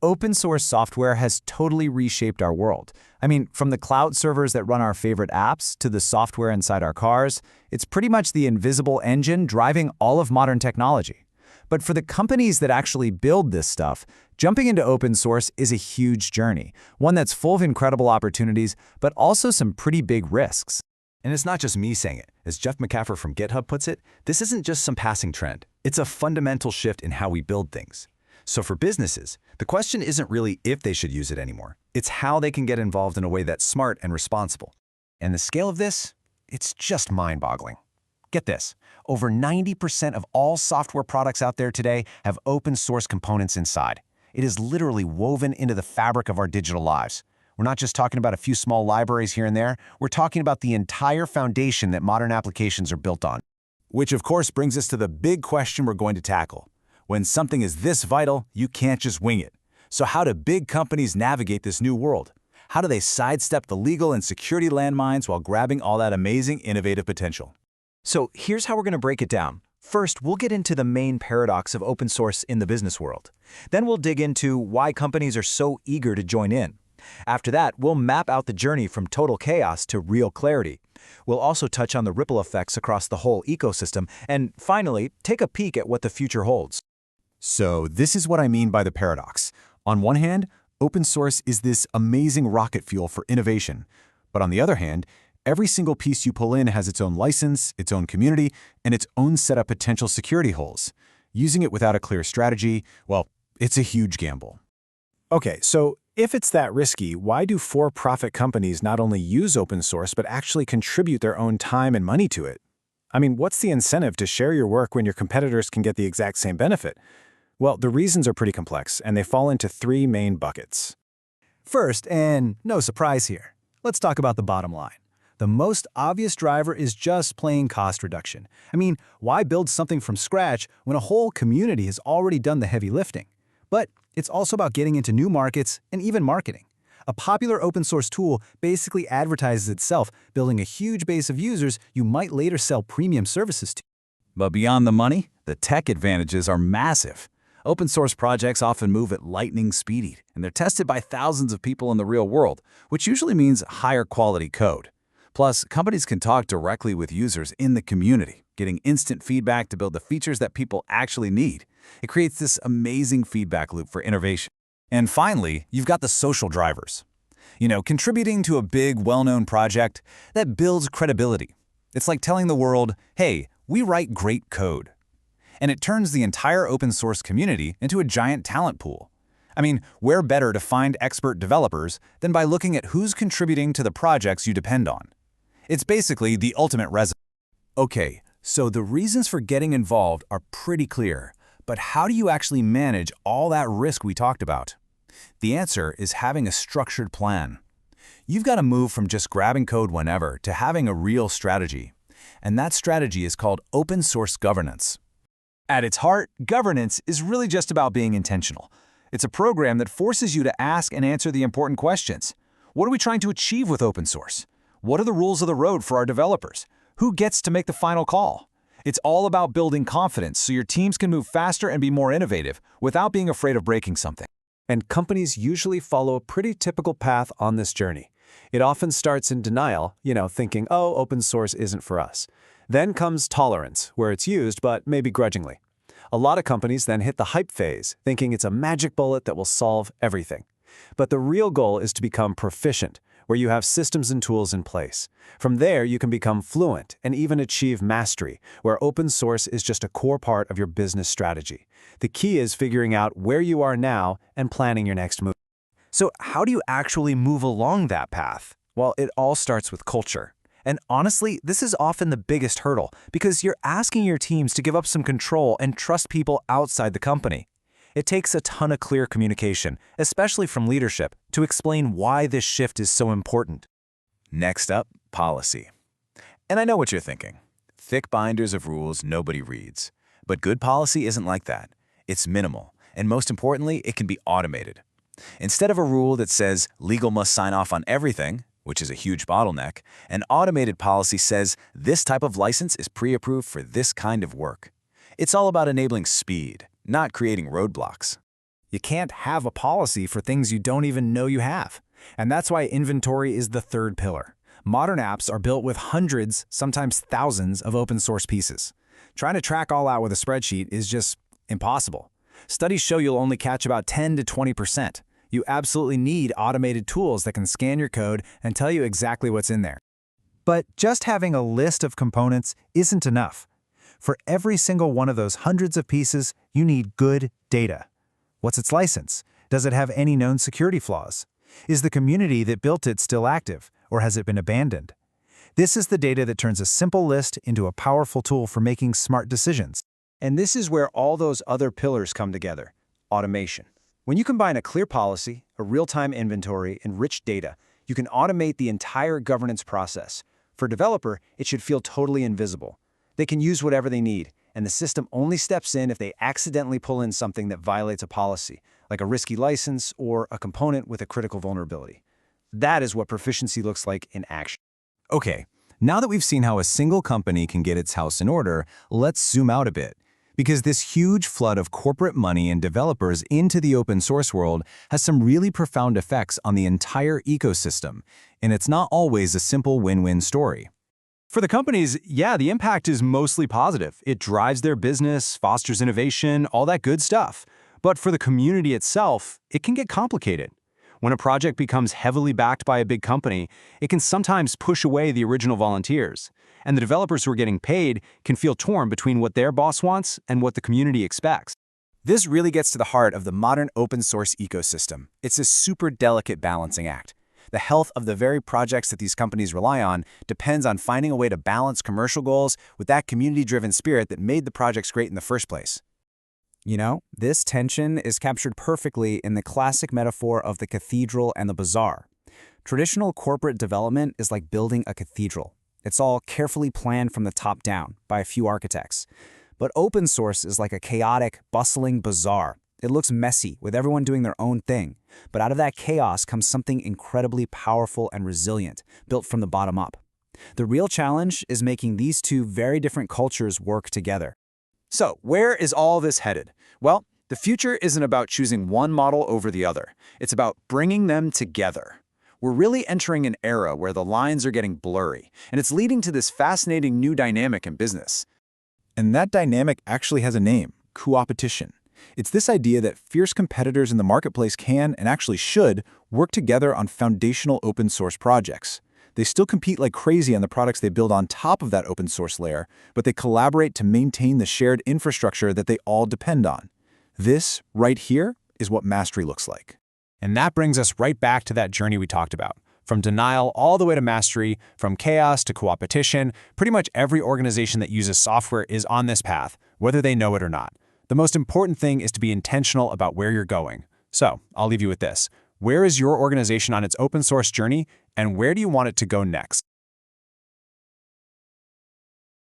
Open source software has totally reshaped our world. I mean, from the cloud servers that run our favorite apps to the software inside our cars, it's pretty much the invisible engine driving all of modern technology. But for the companies that actually build this stuff, jumping into open source is a huge journey, one that's full of incredible opportunities, but also some pretty big risks. And it's not just me saying it. As Jeff McCaffer from GitHub puts it, this isn't just some passing trend. It's a fundamental shift in how we build things. So for businesses, the question isn't really if they should use it anymore. It's how they can get involved in a way that's smart and responsible. And the scale of this, it's just mind-boggling. Get this, over 90% of all software products out there today have open source components inside. It is literally woven into the fabric of our digital lives. We're not just talking about a few small libraries here and there, we're talking about the entire foundation that modern applications are built on. Which of course brings us to the big question we're going to tackle. When something is this vital, you can't just wing it. So how do big companies navigate this new world? How do they sidestep the legal and security landmines while grabbing all that amazing innovative potential? So here's how we're going to break it down. First, we'll get into the main paradox of open source in the business world. Then we'll dig into why companies are so eager to join in. After that, we'll map out the journey from total chaos to real clarity. We'll also touch on the ripple effects across the whole ecosystem, and finally, take a peek at what the future holds. So this is what I mean by the paradox. On one hand, open source is this amazing rocket fuel for innovation. But on the other hand, every single piece you pull in has its own license, its own community, and its own set of potential security holes. Using it without a clear strategy, well, it's a huge gamble. Okay, so if it's that risky, why do for-profit companies not only use open source but actually contribute their own time and money to it? I mean, what's the incentive to share your work when your competitors can get the exact same benefit? Well, the reasons are pretty complex, and they fall into three main buckets. First, and no surprise here, let's talk about the bottom line. The most obvious driver is just plain cost reduction. I mean, why build something from scratch when a whole community has already done the heavy lifting? But it's also about getting into new markets and even marketing. A popular open source tool basically advertises itself, building a huge base of users you might later sell premium services to. But beyond the money, the tech advantages are massive. Open source projects often move at lightning speed, and they're tested by thousands of people in the real world, which usually means higher quality code. Plus, companies can talk directly with users in the community, getting instant feedback to build the features that people actually need. It creates this amazing feedback loop for innovation. And finally, you've got the social drivers. Contributing to a big, well-known project that builds credibility. It's like telling the world, hey, we write great code. And it turns the entire open source community into a giant talent pool. I mean, where better to find expert developers than by looking at who's contributing to the projects you depend on? It's basically the ultimate resume. Okay, so the reasons for getting involved are pretty clear, but how do you actually manage all that risk we talked about? The answer is having a structured plan. You've got to move from just grabbing code whenever to having a real strategy. And that strategy is called open source governance. At its heart, governance is really just about being intentional. It's a program that forces you to ask and answer the important questions. What are we trying to achieve with open source? What are the rules of the road for our developers? Who gets to make the final call? It's all about building confidence so your teams can move faster and be more innovative without being afraid of breaking something. And companies usually follow a pretty typical path on this journey. It often starts in denial, thinking, oh, open source isn't for us. Then comes tolerance, where it's used, but maybe grudgingly. A lot of companies then hit the hype phase, thinking it's a magic bullet that will solve everything. But the real goal is to become proficient, where you have systems and tools in place. From there, you can become fluent and even achieve mastery, where open source is just a core part of your business strategy. The key is figuring out where you are now and planning your next move. So how do you actually move along that path? Well, it all starts with culture. And honestly, this is often the biggest hurdle because you're asking your teams to give up some control and trust people outside the company. It takes a ton of clear communication, especially from leadership, to explain why this shift is so important. Next up, policy. And I know what you're thinking. Thick binders of rules nobody reads. But good policy isn't like that. It's minimal, and most importantly, it can be automated. Instead of a rule that says legal must sign off on everything, which is a huge bottleneck, an automated policy says this type of license is pre-approved for this kind of work. It's all about enabling speed, not creating roadblocks. You can't have a policy for things you don't even know you have. And that's why inventory is the third pillar. Modern apps are built with hundreds, sometimes thousands, of open source pieces. Trying to track all out with a spreadsheet is just impossible. Studies show you'll only catch about 10 to 20%. You absolutely need automated tools that can scan your code and tell you exactly what's in there. But just having a list of components isn't enough. For every single one of those hundreds of pieces, you need good data. What's its license? Does it have any known security flaws? Is the community that built it still active, or has it been abandoned? This is the data that turns a simple list into a powerful tool for making smart decisions. And this is where all those other pillars come together: automation. When you combine a clear policy, a real-time inventory, and rich data, you can automate the entire governance process. For a developer, it should feel totally invisible. They can use whatever they need, and the system only steps in if they accidentally pull in something that violates a policy, like a risky license or a component with a critical vulnerability. That is what proficiency looks like in action. Okay, now that we've seen how a single company can get its house in order, let's zoom out a bit. Because this huge flood of corporate money and developers into the open source world has some really profound effects on the entire ecosystem, and it's not always a simple win-win story. For the companies, yeah, the impact is mostly positive. It drives their business, fosters innovation, all that good stuff. But for the community itself, it can get complicated. When a project becomes heavily backed by a big company, it can sometimes push away the original volunteers. And the developers who are getting paid can feel torn between what their boss wants and what the community expects. This really gets to the heart of the modern open source ecosystem. It's a super delicate balancing act. The health of the very projects that these companies rely on depends on finding a way to balance commercial goals with that community-driven spirit that made the projects great in the first place. You know, this tension is captured perfectly in the classic metaphor of the cathedral and the bazaar. Traditional corporate development is like building a cathedral. It's all carefully planned from the top down by a few architects. But open source is like a chaotic, bustling bazaar. It looks messy, with everyone doing their own thing. But out of that chaos comes something incredibly powerful and resilient, built from the bottom up. The real challenge is making these two very different cultures work together. So, where is all this headed? Well, the future isn't about choosing one model over the other. It's about bringing them together. We're really entering an era where the lines are getting blurry, and it's leading to this fascinating new dynamic in business. And that dynamic actually has a name: coopetition. It's this idea that fierce competitors in the marketplace can, and actually should, work together on foundational open source projects. They still compete like crazy on the products they build on top of that open source layer, but they collaborate to maintain the shared infrastructure that they all depend on. This, right here, is what mastery looks like. And that brings us right back to that journey we talked about. From denial all the way to mastery, from chaos to coopetition, pretty much every organization that uses software is on this path, whether they know it or not. The most important thing is to be intentional about where you're going. So, I'll leave you with this. Where is your organization on its open source journey, and where do you want it to go next?